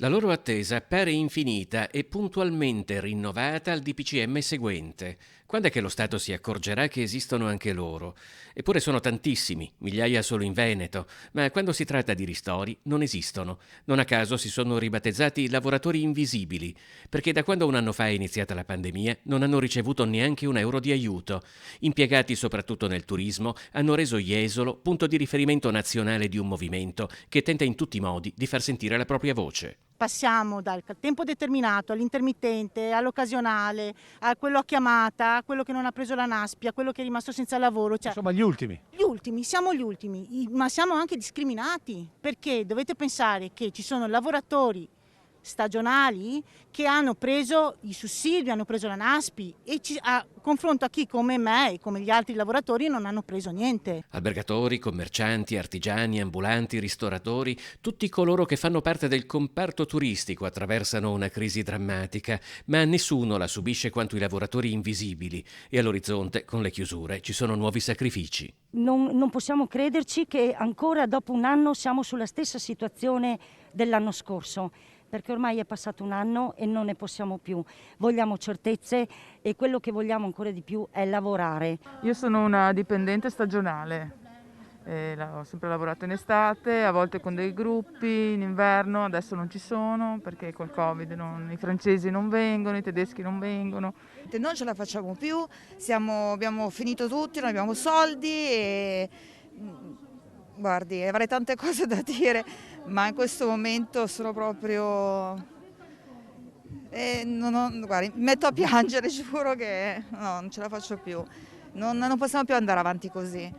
La loro attesa appare infinita e puntualmente rinnovata al DPCM seguente. Quando è che lo Stato si accorgerà che esistono anche loro? Eppure sono tantissimi, migliaia solo in Veneto, ma quando si tratta di ristori non esistono. Non a caso si sono ribattezzati lavoratori invisibili, perché da quando un anno fa è iniziata la pandemia non hanno ricevuto neanche un euro di aiuto. Impiegati soprattutto nel turismo, hanno reso Jesolo punto di riferimento nazionale di un movimento che tenta in tutti i modi di far sentire la propria voce. Passiamo dal tempo determinato all'intermittente, all'occasionale, a quello a chiamata, a quello che non ha preso la NASPI, a quello che è rimasto senza lavoro. Cioè, Insomma, gli ultimi. gli ultimi, siamo gli ultimi, ma siamo anche discriminati, perché dovete pensare che ci sono lavoratori stagionali che hanno preso i sussidi, hanno preso la NASPI e a confronto a chi come me e come gli altri lavoratori non hanno preso niente. Albergatori, commercianti, artigiani, ambulanti, ristoratori, tutti coloro che fanno parte del comparto turistico attraversano una crisi drammatica, ma nessuno la subisce quanto i lavoratori invisibili e all'orizzonte, con le chiusure, ci sono nuovi sacrifici. Non possiamo crederci che ancora dopo un anno siamo sulla stessa situazione dell'anno scorso, perché ormai è passato un anno e non ne possiamo più. Vogliamo certezze e quello che vogliamo ancora di più è lavorare. Io sono una dipendente stagionale, ho sempre lavorato in estate, a volte con dei gruppi, in inverno, adesso non ci sono perché col Covid i francesi non vengono, i tedeschi non vengono. Non ce la facciamo più, abbiamo finito tutti, non abbiamo soldi e guardi, avrei tante cose da dire, ma in questo momento sono proprio... guardi, mi metto a piangere, giuro che no, non ce la faccio più, non possiamo più andare avanti così.